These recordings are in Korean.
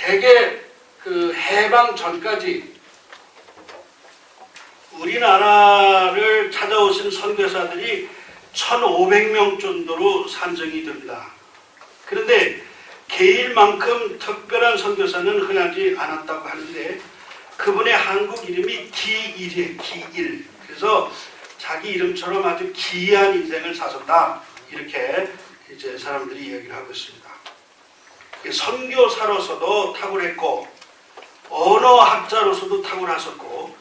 대개 그 해방 전까지 우리나라를 찾아오신 선교사들이 1,500명 정도로 산정이 됩니다. 그런데 게일만큼 특별한 선교사는 흔하지 않았다고 하는데 그분의 한국 이름이 기일이에요. 기일. 그래서 자기 이름처럼 아주 기이한 인생을 사셨다. 이렇게 이제 사람들이 이야기를 하고 있습니다. 선교사로서도 탁월했고 언어학자로서도 탁월하셨고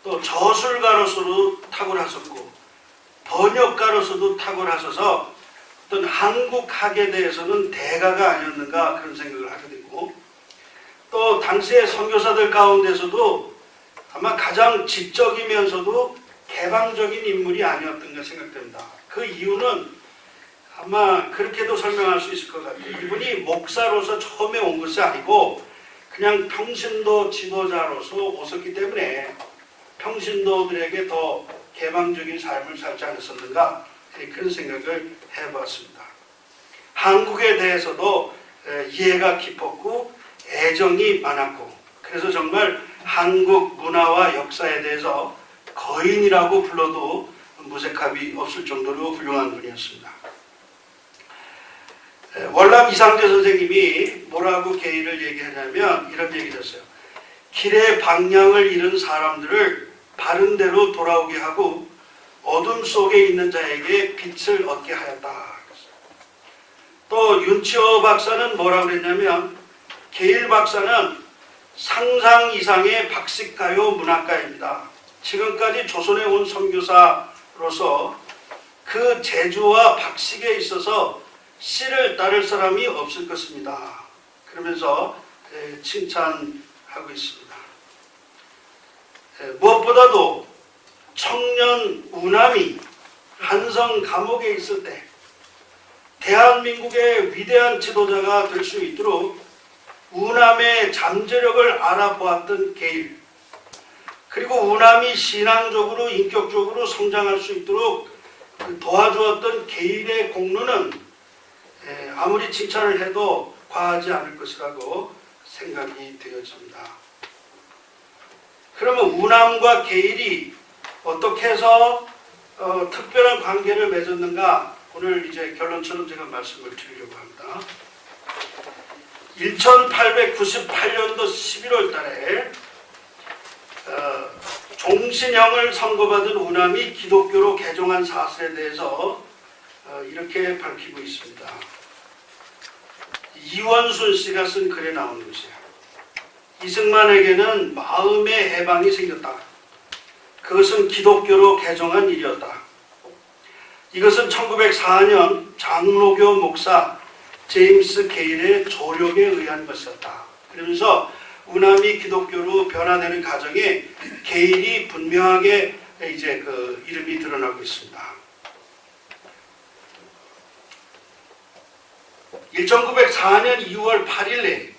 또 저술가로서도 탁월하셨고 번역가로서도 탁월하셔서 어떤 한국학에 대해서는 대가가 아니었는가 그런 생각을 하게 되고 또 당시의 선교사들 가운데서도 아마 가장 지적이면서도 개방적인 인물이 아니었던가 생각됩니다. 그 이유는 아마 그렇게도 설명할 수 있을 것 같아요. 이분이 목사로서 처음에 온 것이 아니고 그냥 평신도 지도자로서 오셨기 때문에 평신도들에게 더 개방적인 삶을 살지 않았었는가 그런 생각을 해봤습니다. 한국에 대해서도 이해가 깊었고 애정이 많았고 그래서 정말 한국 문화와 역사에 대해서 거인이라고 불러도 무색함이 없을 정도로 훌륭한 분이었습니다. 월남 이상재 선생님이 뭐라고 게일을 얘기하냐면 이런 얘기를 했어요. 길의 방향을 잃은 사람들을 바른 대로 돌아오게 하고 어둠 속에 있는 자에게 빛을 얻게 하였다. 또 윤치호 박사는 뭐라고 그랬냐면 게일 박사는 상상 이상의 박식가요 문학가입니다. 지금까지 조선에 온 선교사로서 그 재주와 박식에 있어서 씨를 따를 사람이 없을 것입니다. 그러면서 칭찬하고 있습니다. 무엇보다도 청년 우남이 한성 감옥에 있을 때 대한민국의 위대한 지도자가 될 수 있도록 우남의 잠재력을 알아보았던 게일 그리고 우남이 신앙적으로 인격적으로 성장할 수 있도록 도와주었던 게일의 공로는 아무리 칭찬을 해도 과하지 않을 것이라고 생각이 되어집니다. 그러면 우남과 게일이 어떻게 해서 특별한 관계를 맺었는가 오늘 이제 결론처럼 제가 말씀을 드리려고 합니다. 1898년도 11월 달에 종신형을 선고받은 우남이 기독교로 개종한 사실에 대해서 이렇게 밝히고 있습니다. 이원순 씨가 쓴 글에 나오는 것이에요. 이승만에게는 마음의 해방이 생겼다. 그것은 기독교로 개종한 일이었다. 이것은 1904년 장로교 목사 제임스 게일의 조력에 의한 것이었다. 그러면서 우남이 기독교로 변화되는 과정에 게일이 분명하게 이제 그 이름이 드러나고 있습니다. 1904년 2월 8일에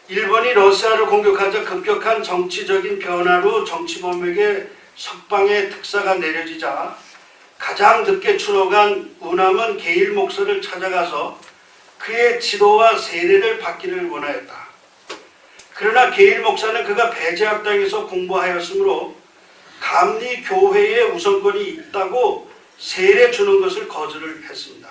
일본이 러시아를 공격하자 급격한 정치적인 변화로 정치범에게 석방의 특사가 내려지자 가장 늦게 추록한 우남은 게일 목사를 찾아가서 그의 지도와 세례를 받기를 원하였다. 그러나 게일 목사는 그가 배제학당에서 공부하였으므로 감리 교회에 우선권이 있다고 세례 주는 것을 거절을 했습니다.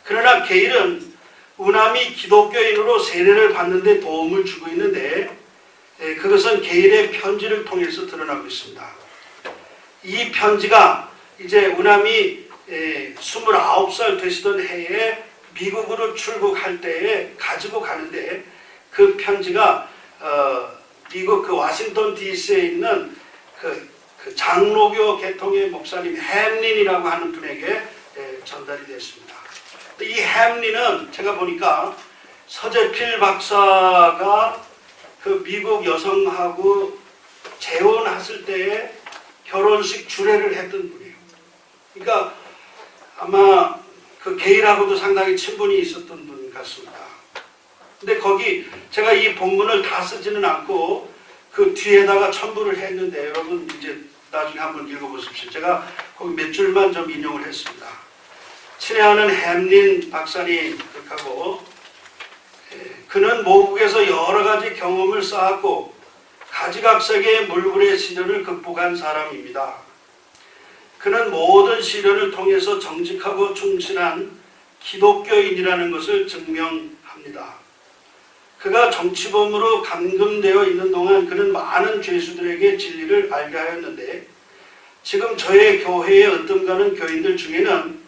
그러나 게일은 우남이 기독교인으로 세례를 받는 데 도움을 주고 있는데 그것은 게일의 편지를 통해서 드러나고 있습니다. 이 편지가 이제 우남이 29살 되시던 해에 미국으로 출국할 때에 가지고 가는데 그 편지가 미국 그 워싱턴 DC에 있는 그 장로교 계통의 목사님 햄린이라고 하는 분에게 전달이 됐습니다. 이 햄린은 제가 보니까 서재필 박사가 그 미국 여성하고 재혼했을 때에 결혼식 주례를 했던 분이에요. 그러니까 아마 그 게일하고도 상당히 친분이 있었던 분 같습니다. 근데 거기 제가 이 본문을 다 쓰지는 않고 그 뒤에다가 첨부를 했는데 여러분 이제 나중에 한번 읽어보십시오. 제가 거기 몇 줄만 좀 인용을 했습니다. 친애하는 햄린 박사님하고 그는 모국에서 여러 가지 경험을 쌓았고 가지각색의 물불의 시련을 극복한 사람입니다. 그는 모든 시련을 통해서 정직하고 충실한 기독교인이라는 것을 증명합니다. 그가 정치범으로 감금되어 있는 동안 그는 많은 죄수들에게 진리를 알게 하였는데 지금 저의 교회에 으뜸가는 교인들 중에는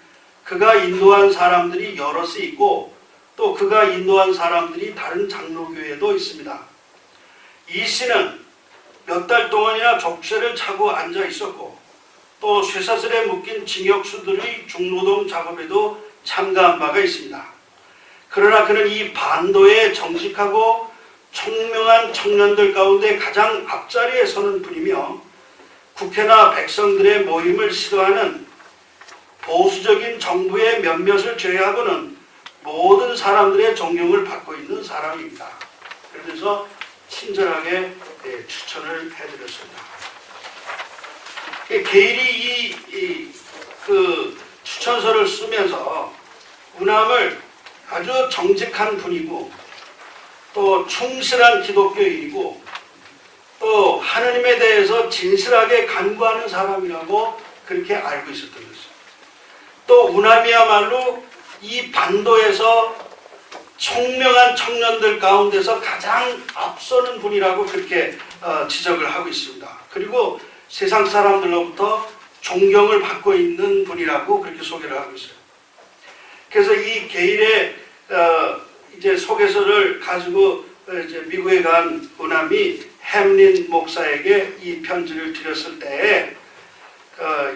그가 인도한 사람들이 여럿이 있고 또 그가 인도한 사람들이 다른 장로교회도 있습니다. 이 씨는 몇 달 동안이나 족쇄를 차고 앉아 있었고 또 쇠사슬에 묶인 징역수들의 중노동 작업에도 참가한 바가 있습니다. 그러나 그는 이 반도의 정직하고 총명한 청년들 가운데 가장 앞자리에 서는 분이며 국회나 백성들의 모임을 싫어하는 보수적인 정부의 몇몇을 제외하고는 모든 사람들의 존경을 받고 있는 사람입니다. 그래서 친절하게 추천을 해드렸습니다. 게일이 그 추천서를 쓰면서 우남을 아주 정직한 분이고 또 충실한 기독교인이고 또 하느님에 대해서 진실하게 간구하는 사람이라고 그렇게 알고 있었던 것이죠. 또 우남이야말로 이 반도에서 총명한 청년들 가운데서 가장 앞서는 분이라고 그렇게 지적을 하고 있습니다. 그리고 세상 사람들로부터 존경을 받고 있는 분이라고 그렇게 소개를 하고 있어요. 그래서 이 게일의 이제 소개서를 가지고 이제 미국에 간 우남이 햄린 목사에게 이 편지를 드렸을 때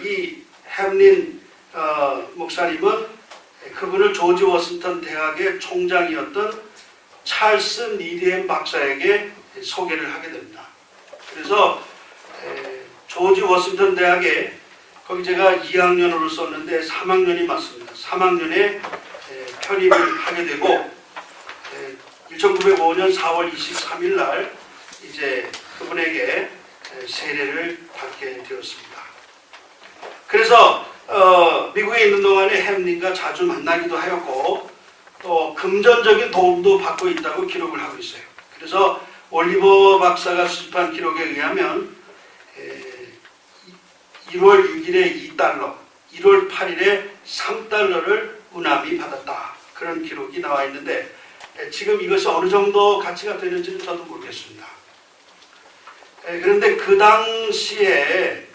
이 햄린 목사님은 그분을 조지 워싱턴 대학의 총장이었던 찰스 니디엠 박사에게 소개를 하게 됩니다. 그래서 조지 워싱턴 대학에 거기 제가 2학년으로 썼는데 3학년이 맞습니다. 3학년에 편입을 하게 되고 1905년 4월 23일 날 이제 그분에게 세례를 받게 되었습니다. 그래서 미국에 있는 동안에 햄린과 자주 만나기도 하였고 또 금전적인 도움도 받고 있다고 기록을 하고 있어요. 그래서 올리버 박사가 수집한 기록에 의하면 1월 6일에 2달러, 1월 8일에 3달러를 우남이 받았다. 그런 기록이 나와 있는데 지금 이것이 어느 정도 가치가 되는지는 저도 모르겠습니다. 그런데 그 당시에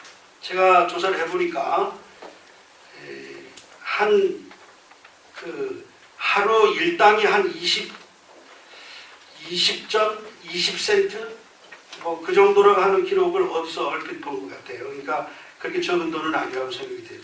제가 조사를 해보니까 하루 일당이 한 20센트 뭐 그 정도로 하는 기록을 어디서 얼핏 본 것 같아요. 그러니까 그렇게 적은 돈은 아니라고 생각이 돼요.